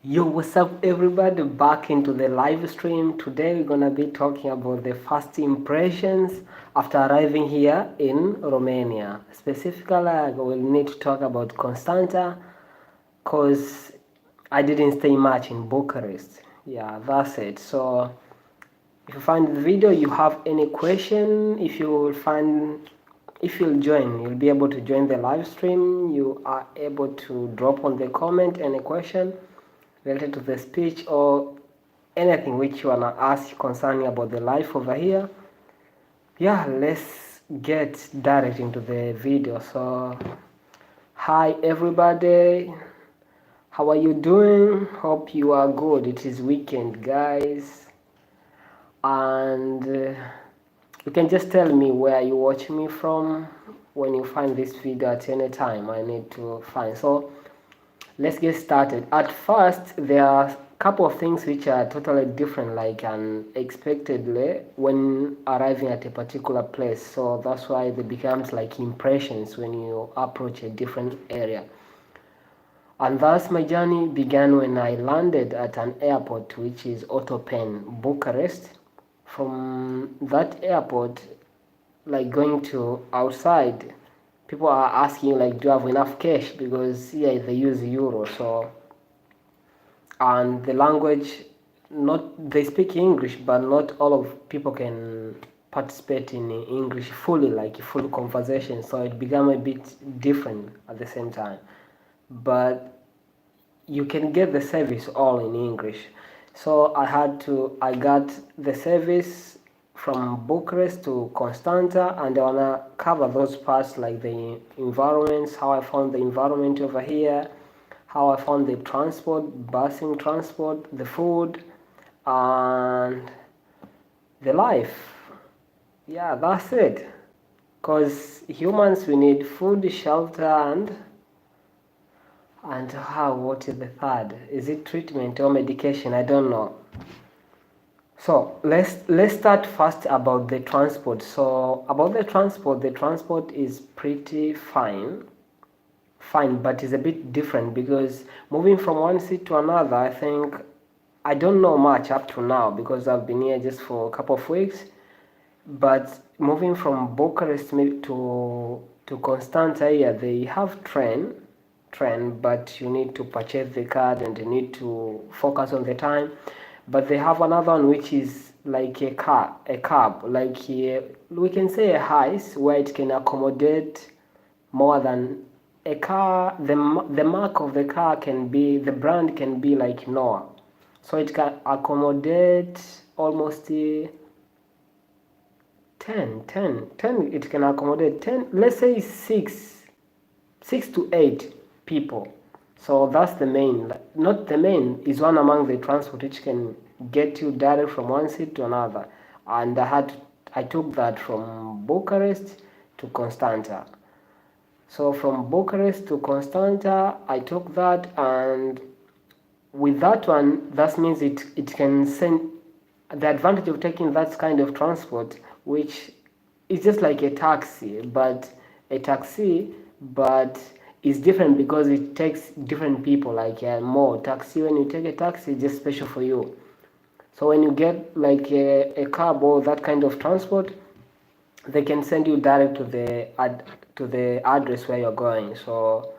Yo, what's up, everybody? Back into the live stream. Today, we're gonna be talking about the first impressions after arriving here in Romania. Specifically, we'll need to talk about Constanta because I didn't stay much in Bucharest. Yeah, that's it. So, if you find the video, you have any question, if you'll join, you'll be able to join the live stream. You are able to drop on the comment any question related to the speech or anything which you wanna ask concerning about the life over here. Yeah, let's get direct into the video. So hi everybody, how are you doing? Hope you are good. It is weekend, guys, and you can just tell me where you watch me from when you find this video at any time. I need to find. So let's get started. At first, there are a couple of things which are totally different, like unexpectedly when arriving at a particular place. So that's why it becomes like impressions when you approach a different area. And thus my journey began when I landed at an airport which is Ottopen, Bucharest. From that airport, like going to outside, people are asking like, do you have enough cash? Because yeah, they use euro. So, and the language, not, they speak English, but not all of people can participate in English fully, like full conversation. So it became a bit different at the same time, but you can get the service all in English. So I got the service from Bucharest to Constanta, and I wanna cover those parts like the environments, how I found the environment over here, how I found the transport, busing transport, the food, and the life. Yeah, that's it. Because humans, we need food, shelter, and how, what is the third? Is it treatment or medication? I don't know. So let's start first about the transport. So about the transport is pretty fine, but it's a bit different because moving from one city to another, I think I don't know much up to now because I've been here just for a couple of weeks. But moving from Bucharest maybe to Constanta here, they have train, but you need to purchase the card and you need to focus on the time. But they have another one which is like a cab, like we can say a house where it can accommodate more than a car. The mark of the car can be, the brand can be like Noah, so it can accommodate almost 10, it can accommodate 10, let's say 6 to 8 people. So that's the main, not the main, is one among the transport which can get you direct from one city to another. And I took that from Bucharest to Constanta. So from Bucharest to Constanta, I took that, and with that one, that means it can send, the advantage of taking that kind of transport, which is just like a taxi, but it's different because it takes different people, like more taxi. When you take a taxi, it's just special for you. So when you get like a cab or that kind of transport, they can send you direct to the address where you're going. So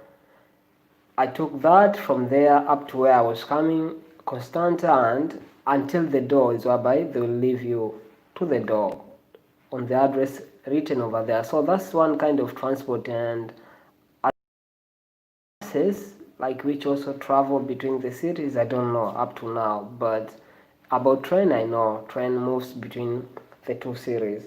I took that from there up to where I was coming, Constanta, and until the door is whereby they will leave you to the door on the address written over there. So that's one kind of transport. And buses, like which also travel between the cities, I don't know up to now, but about train, I know train moves between the two cities.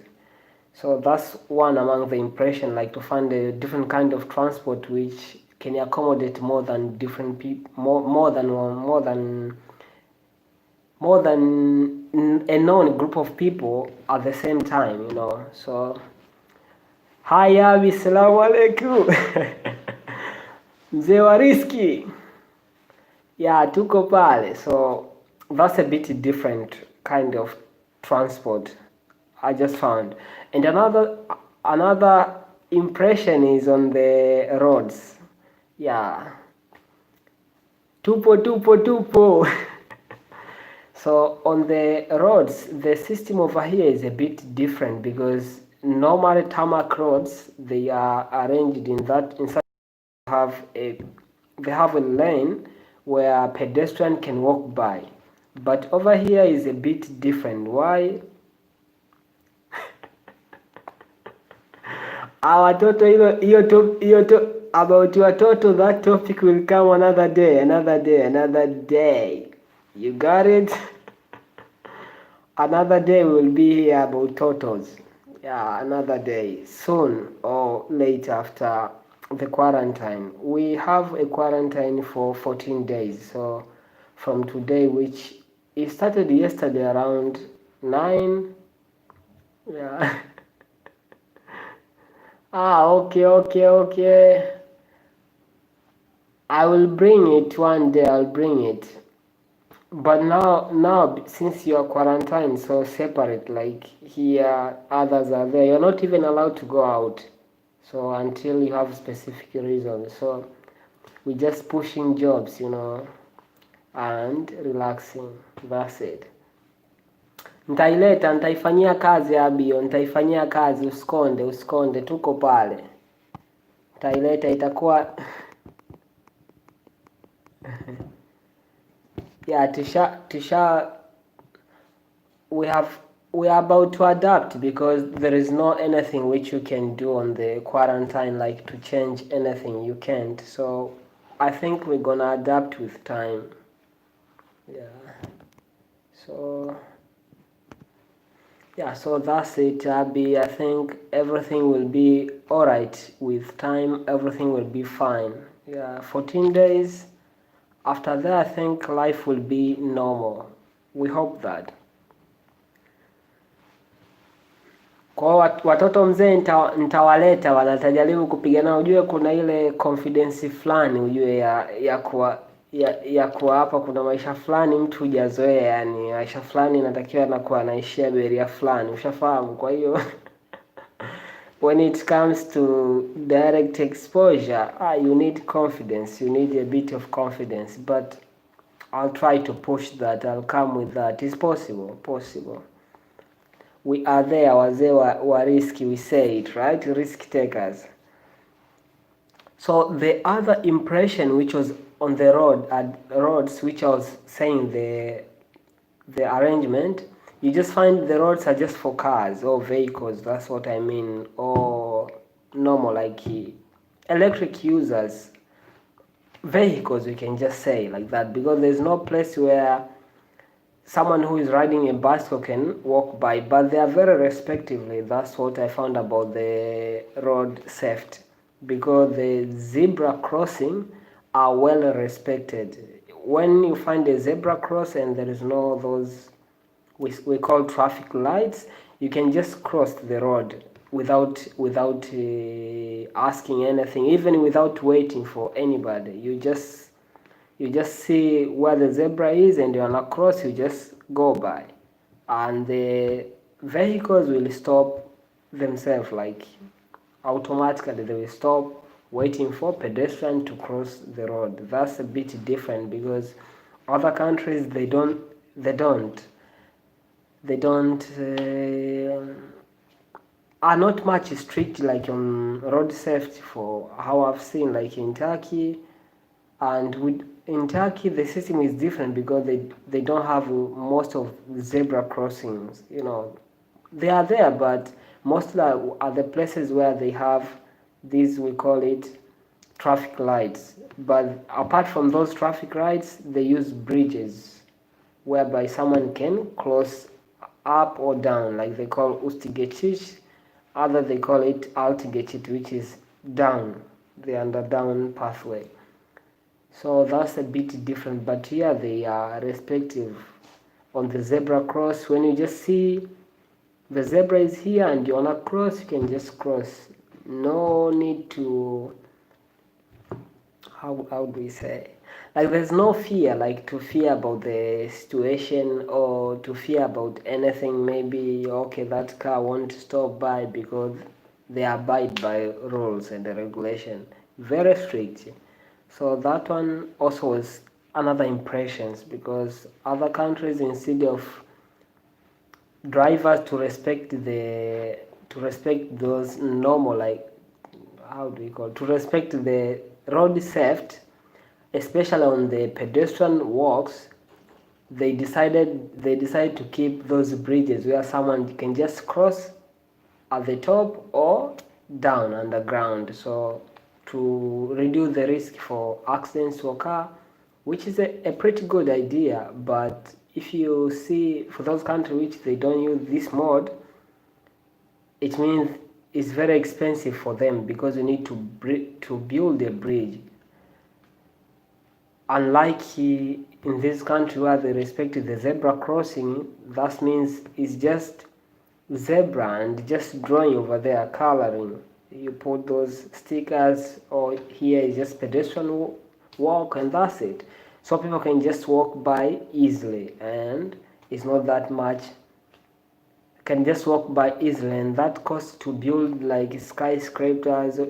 So that's one among the impression, like to find a different kind of transport which can accommodate more than different people, more than one, more than a known group of people at the same time. So hi Abi, salamu alaikum. Mzee wa riski. Yeah, tuko pale. So that's a bit different kind of transport I just found. And another impression is on the roads. Yeah, tupo. So on the roads, the system over here is a bit different because normal tarmac roads, they are arranged in such have a they have a lane where a pedestrian can walk by, but over here is a bit different. Why? Watoto, hiyo about watoto, that topic will come another day. You got it? Another day will be here about totals. Yeah, another day, soon or late after the quarantine. We have a quarantine for 14 days. So from today, which it started yesterday around 9. Yeah. Okay. I will bring it one day, I'll bring it. But now since you are quarantined, so separate, like here others are there, you're not even allowed to go out, so until you have specific reasons. So we're just pushing jobs, and relaxing. That's it. Nitaifanyia kazi Abio, nitaifanyia kazi, usikonde, tuko pale. Nitaileta, itakuwa yeah, tisha we are about to adapt because there is not anything which you can do on the quarantine, like to change anything. You can't. So I think we're gonna adapt with time. Yeah. So that's it, Abby. I think everything will be alright with time. Everything will be fine. Yeah, 14 days. After that, I think life will be normal. We hope that. Kwa watoto mzee nitawaleta, wanatajaribu kupigana. Ujue kuna ile confidence fulani, ujue ya kuwa hapa kuna maisha fulani mtu hujazoea, yani maisha fulani inatakiwa anakuwa anaishia beria fulani, ushafahamu? Kwa hiyo when it comes to direct exposure, you need confidence, you need a bit of confidence, but I'll try to push that, I'll come with that. It's possible. We are there, wazee wa risk, we say it, right? Risk takers. So the other impression which was on the roads, which I was saying, the arrangement, you just find the roads are just for cars or vehicles, that's what I mean, or normal, like electric users, vehicles, we can just say like that, because there's no place where someone who is riding a bicycle can walk by, but they are very respectively. That's what I found about the road safety, because the zebra crossing are well respected. When you find a zebra cross and there is no those we call traffic lights, you can just cross the road without asking anything, even without waiting for anybody. You just see where the zebra is and you're not cross, you just go by, and the vehicles will stop themselves, like automatically they will stop waiting for pedestrian to cross the road. That's a bit different because other countries they don't are not much strict like on road safety, for how I've seen, like in Turkey. And in Turkey the system is different because they don't have most of zebra crossings. They are there, but mostly are the places where they have these, we call it traffic lights. But apart from those traffic lights, they use bridges whereby someone can cross up or down, like they call ustigechich, other they call it altigechit, which is down, the down pathway. So that's a bit different, but here they are respective. On the zebra cross, when you just see the zebra is here and you wanna cross, you can just cross. No need to, how do we say, like there's no fear, like to fear about the situation or to fear about anything. Maybe okay, that car won't stop by because they abide by rules and the regulation, very strict. So that one also was another impressions, because other countries, instead of drivers to respect those normal, like, how do you call it, to respect the road safety, especially on the pedestrian walks, they decide to keep those bridges where someone can just cross at the top or down underground, so to reduce the risk for accidents to occur, which is a pretty good idea. But if you see, for those countries which they don't use this mode, it means it's very expensive for them, because you need to build a bridge. Unlike in this country where they respect the zebra crossing, that means it's just zebra and just drawing over there, coloring. You put those stickers, or here is just pedestrian walk, and that's it. So people can just walk by easily, and it's not that much. Can just walk by easily, and that cost to build like skyscrapers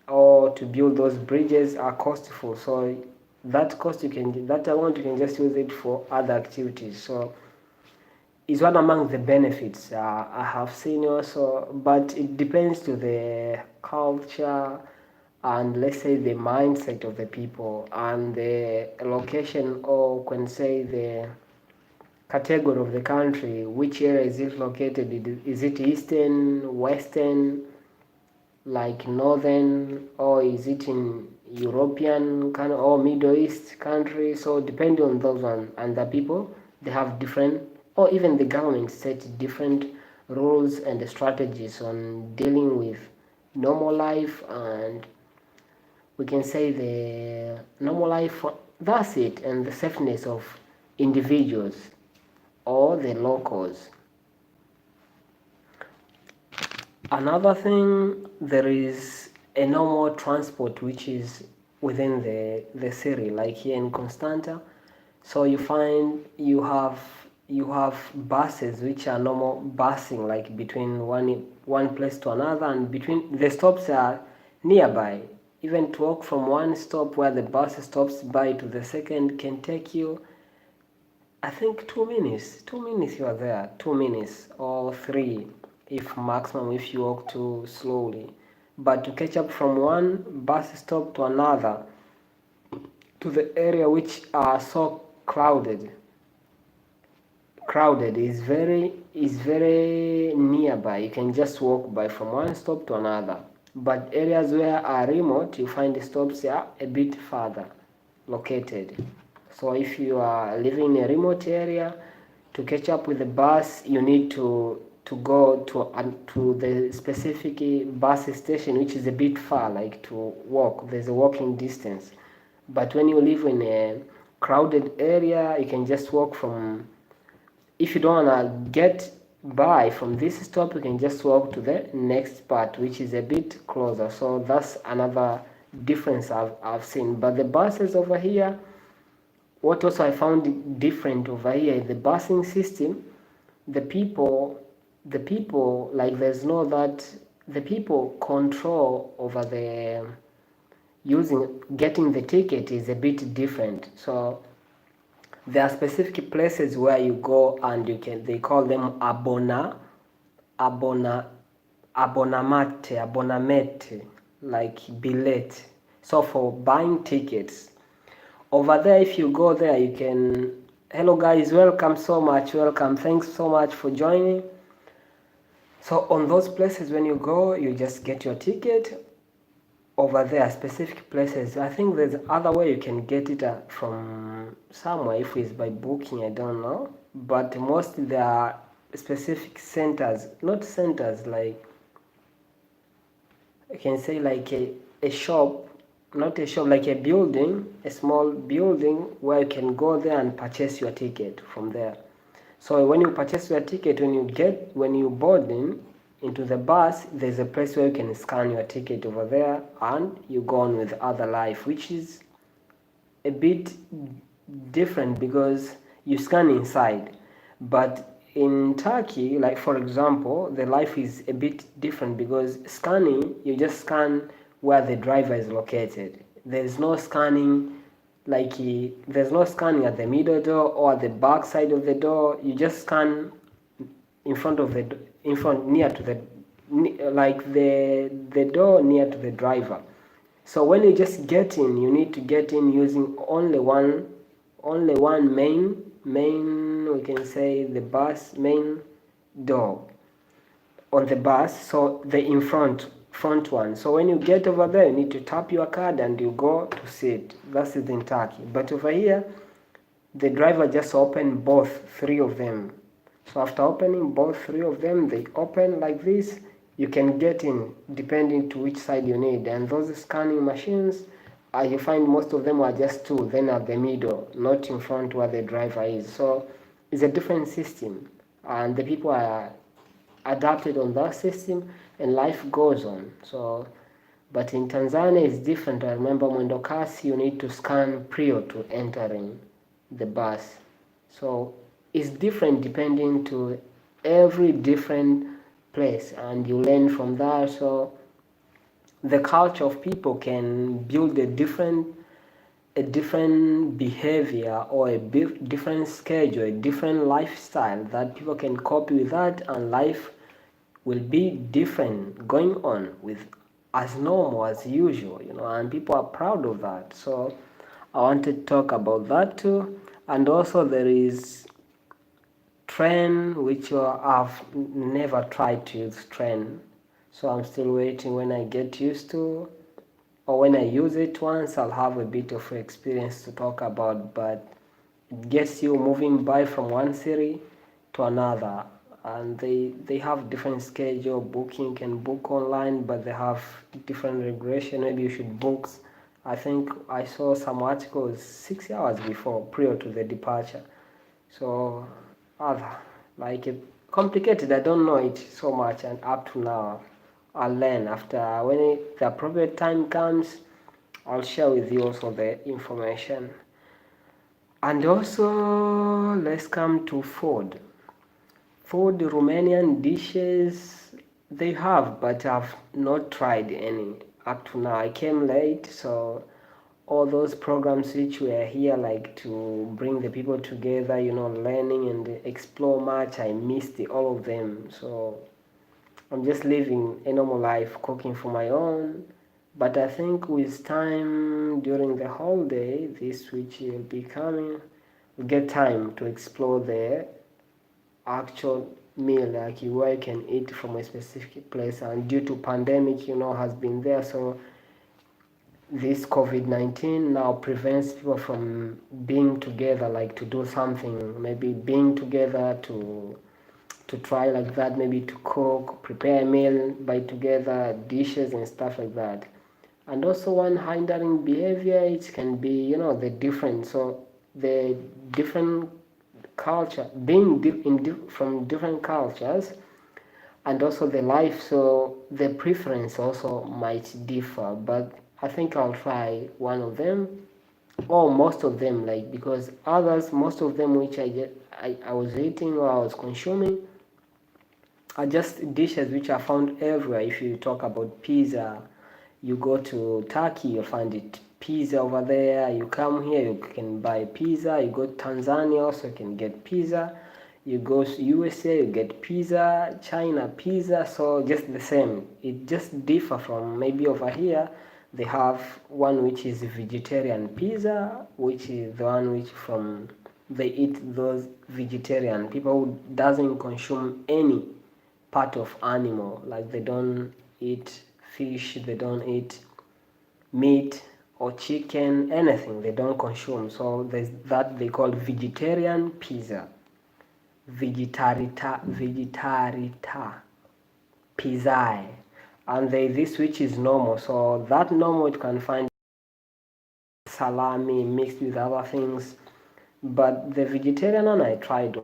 or to build those bridges are costful. So that amount you can just use it for other activities. So it's one among the benefits I have seen also, but it depends to the culture and, let's say, the mindset of the people and the location, or can say the category of the country. Which area is it located? Is it eastern, western, like northern, or is it in European kind or Middle East country? So depending on those ones, and the people, they have different, or even the government set different rules and strategies on dealing with normal life, and we can say the normal life, that's it, and the safeness of individuals or the locals. Another thing, there is a normal transport which is within the city, like here in Constanta. So you find you have buses which are normal busing, like between one place to another, and between the stops are nearby. Even to walk from one stop where the bus stops by to the second can take you, I think, 2 minutes. 2 minutes you are there. 2 minutes or 3 if maximum, if you walk too slowly. But to catch up from one bus stop to another, to the area which are so crowded is very nearby. You can just walk by from one stop to another. But areas where are remote, you find the stops are a bit further located. So if you are living in a remote area, to catch up with the bus, you need to go to the specific bus station, which is a bit far, like to walk. There's a walking distance. But when you live in a crowded area, you can just walk from, if you don't want to get by from this stop, you can just walk to the next part, which is a bit closer. So that's another difference I've seen. But the buses over here, what also I found different over here is the busing system. The people, like, there's no that the people control over the getting the ticket is a bit different. So there are specific places where you go, and they call them abonamete, like billet. So for buying tickets over there, if you go there, you can, hello guys, welcome so much, welcome, thanks so much for joining. So on those places, when you go, you just get your ticket over there, specific places. I think there's other way you can get it from somewhere, if it's by booking, I don't know. But mostly there are specific centers, not centers, like, I can say like a shop, not a shop, like a building, a small building where you can go there and purchase your ticket from there. So when you purchase your ticket, when you board into the bus, there's a place where you can scan your ticket over there, and you go on with other life, which is a bit different because you scan inside. But in Turkey, like for example, the life is a bit different because scanning, you just scan where the driver is located. There is no scanning like there's no scanning at the middle door or at the back side of the door. You just scan in front of the in front near to the like the door near to the driver. So when you just get in, you need to get in using only one main we can say the bus main door on the bus, so the in front one. So when you get over there, you need to tap your card and you go to sit. That's it in Turkey. But over here, the driver just opened both three of them. So after opening both three of them, they open like this. You can get in depending to which side you need. And those scanning machines, you find most of them are just two, then at the middle, not in front where the driver is. So it's a different system, and the people are adapted on that system, and life goes on. So, but in Tanzania it's different. I remember mwendokasi, you need to scan prior to entering the bus. So it's different depending to every different place, and you learn from that. So the culture of people can build a different behavior or a different schedule, a different lifestyle that people can copy with that, and life will be different going on with as normal as usual, and people are proud of that. So I wanted to talk about that too. And also there is train, which I've never tried to use train, so I'm still waiting. When I get used to, or when I use it once, I'll have a bit of experience to talk about. But it gets you moving by from one city to another, and they have different schedule. Booking can book online, but they have different regulation. Maybe you should book, I think I saw some articles 6 hours before, prior to the departure. So like it complicated. I don't know it so much, and up to now I'll learn. After when the appropriate time comes, I'll share with you also the information. And also let's come to food. Romanian dishes they have, but I've not tried any up to now. I came late, so all those programs which were here, like to bring the people together, learning and explore much, I missed all of them. So I'm just living a normal life, cooking for my own. But I think with time during the holiday, this which will be coming, we'll get time to explore the actual meal, like where you can eat from a specific place. And due to pandemic, has been there, so this COVID-19 now prevents people from being together, like to do something, maybe being together to try like that, maybe to cook, prepare a meal by together, dishes and stuff like that. And also one hindering behavior, it can be, the different, so the different culture, being from different cultures, and also the life, so the preference also might differ. But I think I'll try one of them or most of them, like, because most of them which I was eating or I was consuming are just dishes which are found everywhere. If you talk about pizza, you go to Turkey, you'll find it pizza over there. You come here, you can buy pizza. You go to Tanzania, also you can get pizza. You go to USA, you get pizza. China, pizza. So just the same. It just differ from, maybe over here they have one which is vegetarian pizza, which is the one which they eat those vegetarian people who doesn't consume any part of animal, like they don't eat fish, they don't eat meat or chicken, anything they don't consume. So there's that they call vegetarian pizza, vegetarita pizza, and this which is normal. So that normal you can find salami mixed with other things, but the vegetarian one I tried